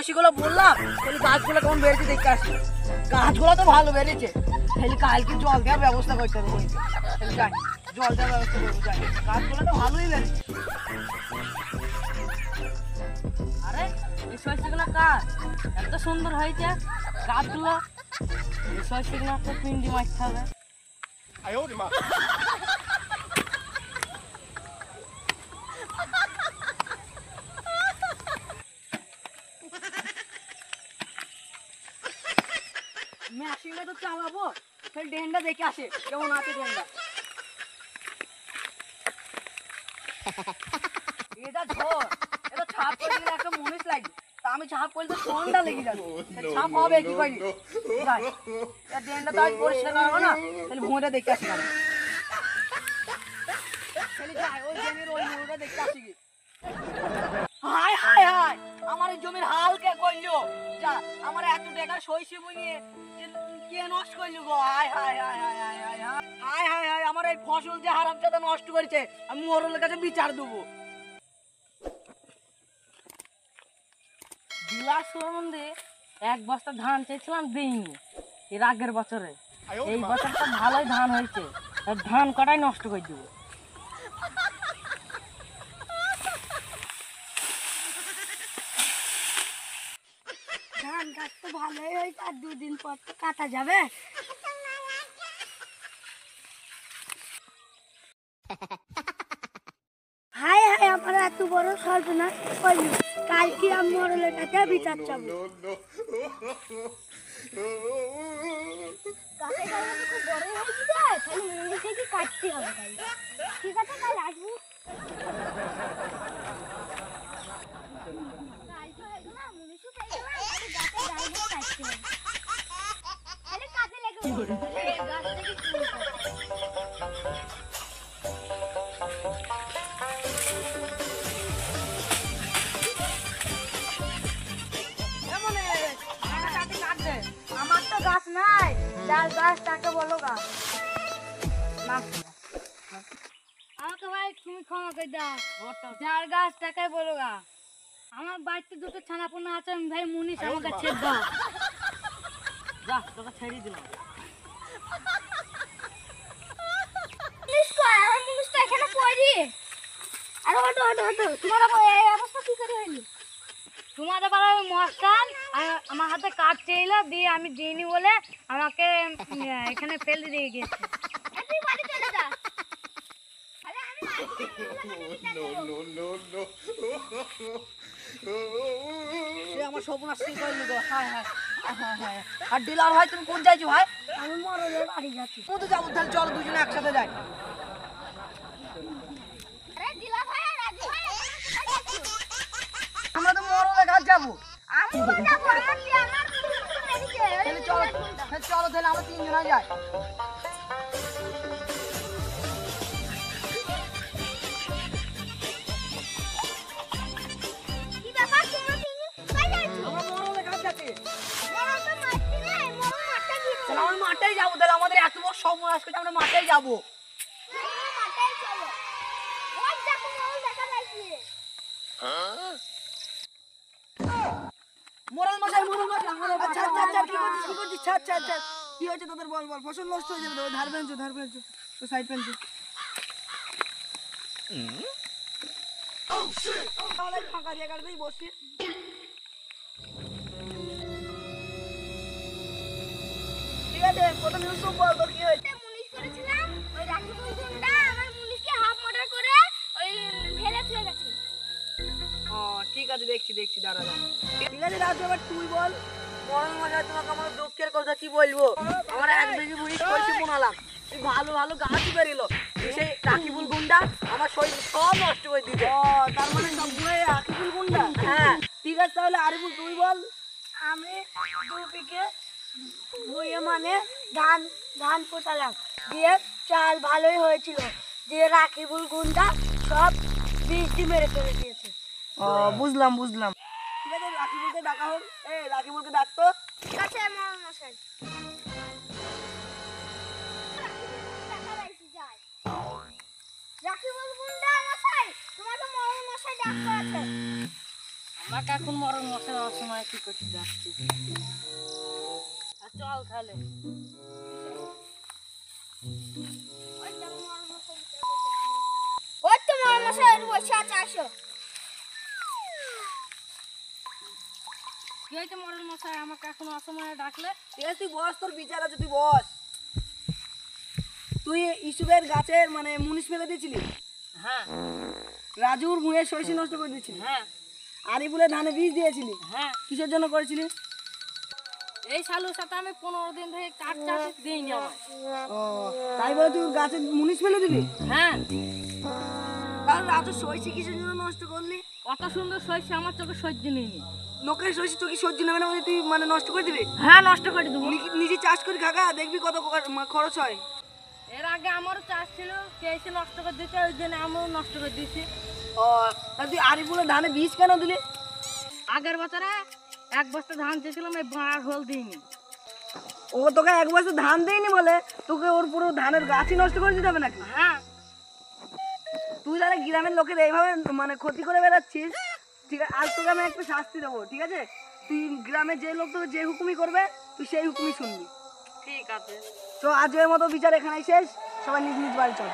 সেগুলো বললাম তাহলে গাছগুলো কেমন বেড়েছে দেখতে আসি। গাছগুলো তো ভালো বেড়েছে, তাহলে কালকে জল দেওয়ার ব্যবস্থা করতে হবে। যাই জল দেওয়ার ব্যবস্থা করবো, যাই। গাছগুলো তো ভালোই বেড়েছে। আরে এই সরষেগুলো কার এত সুন্দর হয়েছে গাছগুলো? এই সরষেগুলো তো পিন্ডি মারতে হবে। মেশিনটা তো চালাবো, তাহলে ডেন্ডা দেখে আসে কেমন আছে ডেন্ডা। এটা ঝড়, এটা ছাপ করে দিলে একটা মনিষ লাগবে, তা আমি ছাপ করলে তো ঠান্ডা লেগে যাবে। ছাপ হবে কি করি, ডেন্ডা তো আজ পরিষ্কার করবো না, তাহলে ভুঁড়ে দেখে আসি। আমি তাহলে যাই ওই জমির ওই মুড়টা দেখতে আসি কি। হায় হায় হায়, আমার এই জমির হাল কে করলো? যা আমার এত টাকা সইছে বুনিয়ে কে নষ্ট করলো গো? হায় হায় হায় হায় হায় হায় হায় হায় হায়, আমার এই ফসল যে হারামজাদা নষ্ট করেছে, আমি মোরলের কাছে বিচার দেবো। বিলাস সম্বন্ধে এক বস্তা ধান চেয়েছিলাম, দিইনি এর আগের বছরে। এই বছরটা ভালোই ধান হয়েছে, ধান কটাই নষ্ট করে দেবো। ধান গাছ তো ভালোই হয়েছে, আর দুদিন পর তো কাটা যাবে। হায় হায়, আমার এত বড় সর্বনাশ করলি। কালকে আমি মরলের কাছে বিচার চাবো। খুব বড় হয়ে যায়, তাহলে মুড়িকে কি কাটতে হবে? ঠিক আছে, কাল আসবো। আমার তো গাছ নাই, যার গাছ তাকে বলো গাছ। আমাকে ভাই তুমি ক্ষমা করে দাও, যার গাছ তাকে বলো গা। আমার বাড়িতে দুটো ছানাপোনা আছে, আমি ভাই মুনিশ আমাকে ছেড়ে দাও। যা তোকে ছেড়ে দিলাম। মুনিশ কই? আমার মুনিশ তো এখানে পড়ি। আরে ওটো ওটো ওটো, তোমার এই অবস্থা কি করে হইলো? তোমাদের পাড়ার মস্তান আমার হাতে কাজ চাইলো, দিয়ে আমি দিইনি বলে আমাকে এখানে ফেলে দিয়ে গেছে। তুই বাড়ি চলে যা। সে আমার সর্বনাশ করলো গো। হায় হায় হায় হায়। আর ডিলার ভাই তুমি কোন যাইছো ভাই? আমি মরলের বাড়ি যাচ্ছি। তুমি তো যাবো, তাহলে চলো দুজনে একসাথে যাই। আরে দিলা ভাই আর রাজু ভাই, আমরা তো মরলের কাজ যাবো। আমি কই যাবো? আমার কি আমার এদিকে তাহলে চলো, চলো তাহলে আমরা তিনজনে যাই। কি ব্যাপার, তোমরা তিনজন কই যাচ্ছো? আমরা মরলের কাজ যাচ্ছি। মরল তো মারতে নাই, মরল মারতে দিচ্ছ। তাহলে আমরা মাঠেই যাবো, তাহলে আমাদের এত বড় সর্বনাশ করছে, আমরা মাঠেই যাবো। মাঠে চলো। ওই দেখো মরল দেখা যাচ্ছে। মোরাল মশাই, মোরাল মশাই, আচ্ছা আচ্ছা আচ্ছা, কি করছিস কি করছিস? ছাড় ছাড় ছাড়, কি হয়েছে তোদের বল বল। ফসল নষ্ট হয়ে যাবে, ধার পেনছো ধার পেনছো, তো সাইড পেনছো। তাহলে ফাঁকা জায়গাতেই বসছি। ঠিক আছে, প্রথম ইউসুফ বল তো কি হয়েছে? মুনিশ করেছিলাম, ওই রাকিবুল গুন্ডা আমার মুনিশকে হাফ মার্ডার করে ওই ফেলে চলে গেছে। ও ঠিক আছে, দেখছি দেখছি, দাঁড়া দাঁড়া। ঠিক আছে রাজু, এবার তুই বল। মরণ মশাই, তোমাকে আমার দুঃখের কথা কি বলবো। আমার এক বেশি বুড়ি কইছি বোনালাম, ভালো ভালো গাছই বেরিলো, সেই রাকিবুল গুন্ডা আমার শরীর সব নষ্ট করে দিতে। ও তার মানে সবগুলোই রাকিবুল গুন্ডা? হ্যাঁ ঠিক আছে, তাহলে আরিফুল তুই বল। আমি 2 বিঘে ভুঁইয়ে মানে ধান ধান পোতালাম, দিয়ে চাল ভালোই হয়েছিল, দিয়ে রাকিবুল গুন্ডা সব বৃষ্টি মেরে ফেলে দিয়েছে। ও বুঝলাম বুঝলাম। ঠিক আছে, রাকিবুলকে ডাকা হোক। রাকিবুলকে ডাকতো। ঠিক আছে মরণ মশাই। রাকিবুল গুন্ডা মশাই, তোমার তো মরণ মশাই ডাক করেছে। আমাকে এখন মরণ মশাই অসময় কি করতে যাচ্ছি। আর চল তাহলে। ওই তো মশাই বসে আছে, আসো। কি হয়েছে মরণ মশাই, আমাকে এখন অসময়ে ডাকলে? ঠিক আছে তুই বস, তোর বিচার আছে, তুই বস। তুই ইসুবের গাছের মানে মুনিশ ফেলে দিয়েছিলি, হ্যাঁ রাজুর ভুঁয়ের সরিষা নষ্ট করে দিয়েছিলি, হ্যাঁ আরিফুলের ধানে বীজ দিয়েছিলি, হ্যাঁ। কিসের জন্য করেছিলি? এই শালুর সাথে আমি 15 দিন ধরে কাট চাষ দিইনি আমার। ও তাই বলে তুই গাছের মুনিশ ফেলে দিবি? হ্যাঁ, কারণ রাজু সরিষা কিসের জন্য নষ্ট করলি? কত সুন্দর সইছে, আমার চোখে সহ্য নেই। লোকের সরিষা চোখে সহ্য নেবে না বলে তুই মানে নষ্ট করে দিবি? হ্যাঁ, নষ্ট করে দেবো। নিজে চাষ করে খাগা, দেখবি কত খরচ হয়। এর আগে আমারও চাষ ছিল, কে এসে নষ্ট করে দিয়েছে, ওই জন্য আমিও নষ্ট করে দিয়েছি। ও তা তুই আরিফুলের ধানে বীজ কেন দিলি? আগের বছরে 1 বস্তা ধান চেয়েছিলাম, এই বাড় হল দিইনি। ও তোকে এক বছর ধান দেয়নি বলে তোকে ওর পুরো ধানের গাছই নষ্ট করে দিতে হবে নাকি? হ্যাঁ, তুই তাহলে গ্রামের লোকের এইভাবে মানে ক্ষতি করে বেড়াচ্ছিস। ঠিক আছে, আজ তোকে আমি একটা শাস্তি দেবো, ঠিক আছে? তুই গ্রামে যে লোক তোকে যে হুকুমই করবে তুই সেই হুকুমই শুনবি। ঠিক আছে। তো আজকের মতো বিচার এখানেই শেষ, সবাই নিজ নিজ বাড়ি চল।